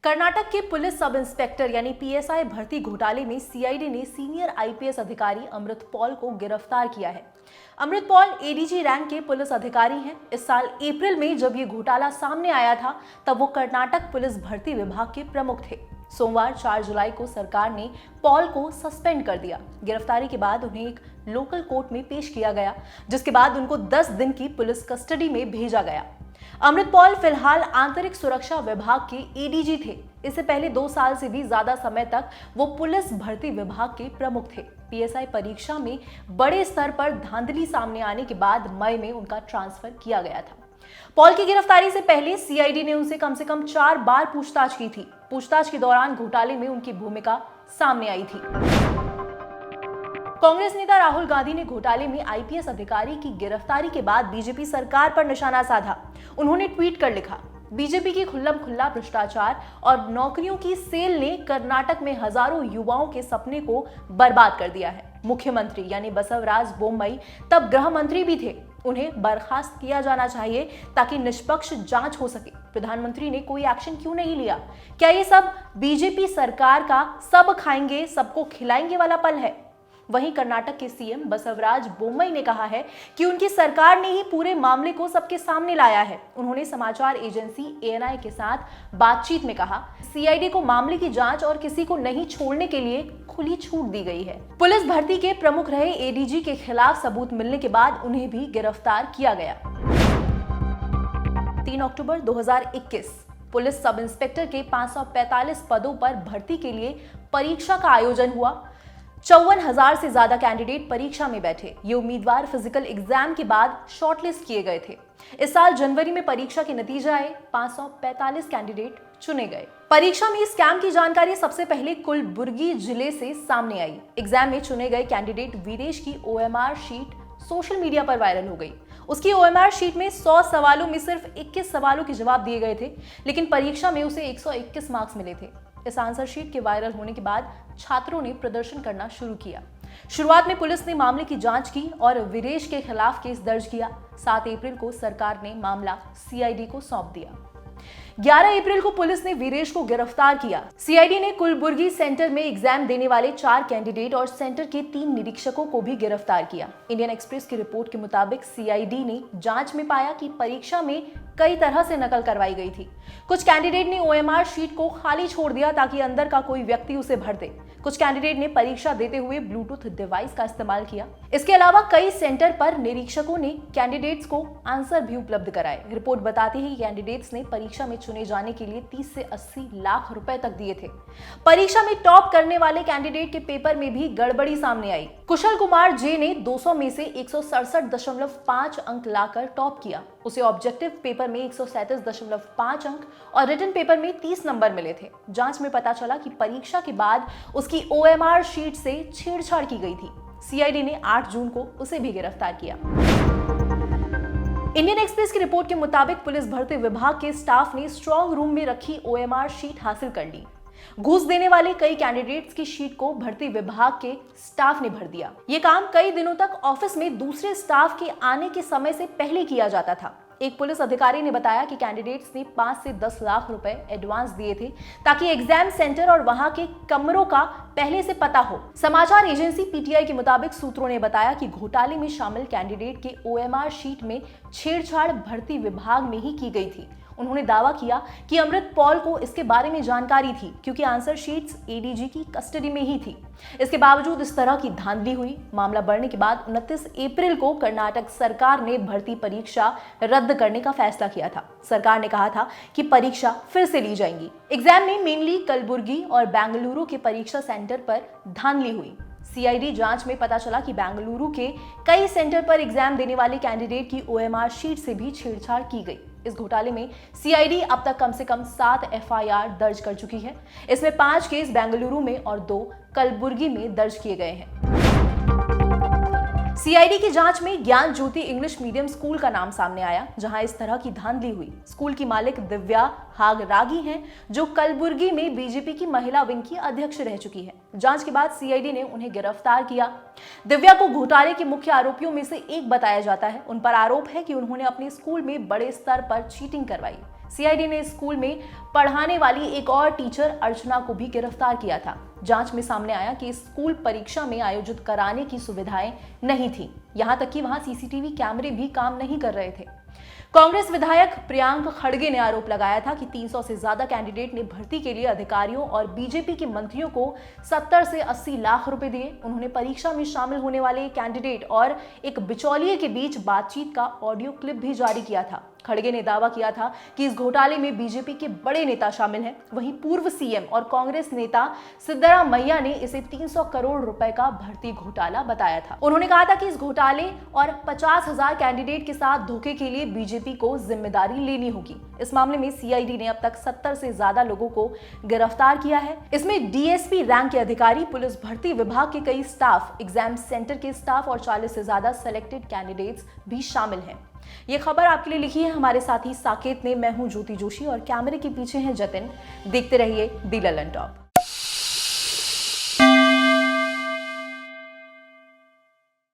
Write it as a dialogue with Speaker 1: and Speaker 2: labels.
Speaker 1: कर्नाटक के police sub inspector यानी PSI भर्ती घोटाले में सीआईडी ने सीनियर आईपीएस अधिकारी अमृत पॉल को गिरफ्तार किया है। अमृत पॉल एडीजी रैंक के पुलिस अधिकारी हैं। इस साल अप्रैल में जब ये घोटाला सामने आया था तब वो कर्नाटक पुलिस भर्ती विभाग के प्रमुख थे। सोमवार 4 जुलाई को सरकार ने पॉल को सस्पेंड कर दिया। गिरफ्तारी के बाद उन्हें एक लोकल कोर्ट में पेश किया गया, जिसके बाद उनको 10 दिन की पुलिस कस्टडी में भेजा गया। अमृत पॉल फिलहाल आंतरिक सुरक्षा विभाग के एडीजी थे। इससे पहले 2 साल से भी ज्यादा समय तक वो पुलिस भर्ती विभाग के प्रमुख थे। पीएसआई परीक्षा में बड़े स्तर पर धांधली सामने आने के बाद मई में उनका ट्रांसफर किया गया था। पॉल की गिरफ्तारी से पहले सीआईडी ने उनसे कम से कम 4 बार पूछताछ की थी। पूछताछ के दौरान घोटाले में उनकी भूमिका सामने आई थी। कांग्रेस नेता राहुल गांधी ने घोटाले में आईपीएस अधिकारी की गिरफ्तारी के बाद बीजेपी सरकार पर निशाना साधा। उन्होंने ट्वीट कर लिखा, बीजेपी की खुल्लम खुल्ला भ्रष्टाचार और नौकरियों की सेल ने कर्नाटक में हजारों युवाओं के सपने को बर्बाद कर दिया है। मुख्यमंत्री यानी बसवराज बोम्मई तब गृह मंत्री भी थे। उन्हें बर्खास्त किया जाना चाहिए ताकि निष्पक्ष जांच हो सके। प्रधानमंत्री ने कोई एक्शन क्यों नहीं लिया? क्या ये सब बीजेपी सरकार का सब खाएंगे सबको खिलाएंगे वाला पल है? वहीं कर्नाटक के सीएम बसवराज बोम्मई ने कहा है कि उनकी सरकार ने ही पूरे मामले को सबके सामने लाया है। उन्होंने समाचार एजेंसी एएनआई के साथ बातचीत में कहा, सीआईडी को मामले की जांच और किसी को नहीं छोड़ने के लिए खुली छूट दी गई है। पुलिस भर्ती के प्रमुख रहे एडीजी के खिलाफ सबूत मिलने के बाद उन्हें भी गिरफ्तार किया गया। 3 अक्टूबर 2021 पुलिस सब इंस्पेक्टर के 545 पदों पर भर्ती के लिए परीक्षा का आयोजन हुआ। 54,000 से ज्यादा कैंडिडेट परीक्षा में बैठे। ये उम्मीदवार फिजिकल एग्जाम के बाद शॉर्टलिस्ट किए गए थे। इस साल जनवरी में परीक्षा के नतीजे आए। 545 कैंडिडेट चुने गए। परीक्षा में स्कैम की जानकारी सबसे पहले कलबुर्गी जिले से सामने आई। एग्जाम में चुने गए कैंडिडेट वीरेश की ओएमआर शीट सोशल मीडिया पर वायरल हो गई। उसकी ओएमआर शीट में 100 सवालों में सिर्फ 21 सवालों के जवाब दिए गए थे, लेकिन परीक्षा में उसे 121 मार्क्स मिले थे। इस आंसर शीट के वायरल होने के बाद छात्रों ने प्रदर्शन करना शुरू किया। शुरुआत में पुलिस ने मामले की जांच की और वीरेश के खिलाफ केस दर्ज किया। 7 अप्रैल को सरकार ने मामला सीआईडी को सौंप दिया। 11 अप्रैल को पुलिस ने वीरेश को गिरफ्तार किया। सीआईडी ने कलबुर्गी सेंटर में एग्जाम देने वाले 4 कैंडिडेट और सेंटर के 3 निरीक्षकों को भी गिरफ्तार किया। इंडियन एक्सप्रेस की रिपोर्ट के मुताबिक सीआईडी ने जांच में पाया कि परीक्षा में कई तरह से नकल करवाई गई थी। कुछ कैंडिडेट ने ओएमआर शीट को खाली छोड़ दिया ताकि अंदर का कोई व्यक्ति उसे भर दे। कुछ कैंडिडेट ने परीक्षा देते हुए ब्लूटूथ डिवाइस का इस्तेमाल किया। इसके अलावा कई सेंटर पर निरीक्षकों ने कैंडिडेट्स को आंसर भी उपलब्ध कराए। रिपोर्ट बताती है कि कैंडिडेट्स ने परीक्षा में चुने जाने के लिए 30 से 80 लाख रुपए तक दिए थे। परीक्षा में टॉप करने वाले कैंडिडेट के पेपर में भी गड़बड़ी सामने आई। कुशल कुमार जे ने 200 में से 167.5 अंक लाकर टॉप किया। उसे ऑब्जेक्टिव पेपर में 137.5 अंक और रिटन पेपर में 30 नंबर मिले थे। जांच में पता चला कि परीक्षा के बाद उसकी ओएमआर शीट से छेड़छाड़ की गई थी। सीआईडी ने 8 जून को उसे भी गिरफ्तार किया। इंडियन एक्सप्रेस की रिपोर्ट के मुताबिक पुलिस भर्ती विभाग के स्टाफ ने स्ट्रांग रूम में रखी ओएमआर शीट हासिल कर ली। घूस देने वाले कई कैंडिडेट्स की शीट को भर्ती विभाग के स्टाफ ने भर दिया। ये काम कई दिनों तक ऑफिस में दूसरे स्टाफ के आने के समय से पहले किया जाता था। एक पुलिस अधिकारी ने बताया कि कैंडिडेट्स ने 5 से 10 लाख रुपए एडवांस दिए थे ताकि एग्जाम सेंटर और वहां के कमरों का पहले से पता हो। समाचार एजेंसी पीटीआई के मुताबिक सूत्रों ने बताया कि घोटाले में शामिल कैंडिडेट के ओएमआर शीट में छेड़छाड़ भर्ती विभाग में ही की गई थी। उन्होंने दावा किया कि अमृत पॉल को इसके बारे में जानकारी थी क्योंकि आंसर शीट्स एडीजी की कस्टडी में ही थी। इसके बावजूद इस तरह की धांधली हुई। मामला बढ़ने के बाद 29 अप्रैल को कर्नाटक सरकार ने भर्ती परीक्षा रद्द करने का फैसला किया था। सरकार ने कहा था कि परीक्षा फिर से ली जाएगी। एग्जाम में मेनली कलबुर्गी और बेंगलुरु के परीक्षा सेंटर पर धांधली हुई। सीआईडी जांच में पता चला कि बेंगलुरु के कई सेंटर पर एग्जाम देने वाले कैंडिडेट की ओएमआर शीट से भी छेड़छाड़ की गई। इस घोटाले में सीआईडी अब तक कम से कम 7 एफआईआर दर्ज कर चुकी है। इसमें 5 केस बेंगलुरु में और 2 कलबुर्गी में दर्ज किए गए हैं। सीआईडी की जांच में ज्ञान ज्योति इंग्लिश मीडियम स्कूल का नाम सामने आया, जहां इस तरह की धांधली हुई। स्कूल की मालिक दिव्या हागरागी हैं, जो कलबुर्गी में बीजेपी की महिला विंग की अध्यक्ष रह चुकी है। जांच के बाद सीआईडी ने उन्हें गिरफ्तार किया। दिव्या को घोटाले के मुख्य आरोपियों में से एक बताया जाता है। उन पर आरोप है कि उन्होंने अपने स्कूल में बड़े स्तर पर चीटिंग करवाई। सीआईडी ने स्कूल में पढ़ाने वाली एक और टीचर अर्चना को भी गिरफ्तार किया था। जांच में सामने आया कि स्कूल परीक्षा में आयोजित कराने की सुविधाएं नहीं थी, यहां तक कि वहां सीसीटीवी कैमरे भी काम नहीं कर रहे थे। कांग्रेस विधायक प्रियांक खड़गे ने आरोप लगाया था कि 300 से ज्यादा कैंडिडेट ने भर्ती के लिए अधिकारियों और बीजेपी के मंत्रियों को 70 से 80 लाख रुपए दिए। उन्होंने परीक्षा में शामिल होने वाले कैंडिडेट और एक बिचौलिए के बीच बातचीत का ऑडियो क्लिप भी जारी किया था। खड़गे ने दावा किया था कि इस घोटाले में बीजेपी के बड़े नेता शामिल हैं। वहीं पूर्व सीएम और कांग्रेस नेता सिद्धरामैया ने इसे 300 करोड़ रुपए का भर्ती घोटाला बताया था। उन्होंने कहा था कि इस घोटाले और 50,000 कैंडिडेट के साथ धोखे के लिए बीजेपी को जिम्मेदारी लेनी होगी। इस मामले में सीआईडी ने अब तक 70 से ज्यादा लोगों को गिरफ्तार किया है। इसमें डीएसपी रैंक के अधिकारी, पुलिस भर्ती विभाग के कई स्टाफ, एग्जाम सेंटर के स्टाफ और 40 से ज्यादा सेलेक्टेड कैंडिडेट्स भी शामिल हैं। ये खबर आपके लिए लिखी है हमारे साथी साकेत ने। मैं हूं ज्योति जोशी और कैमरे के पीछे हैं जतिन। देखते रहिए दी ललन टॉप।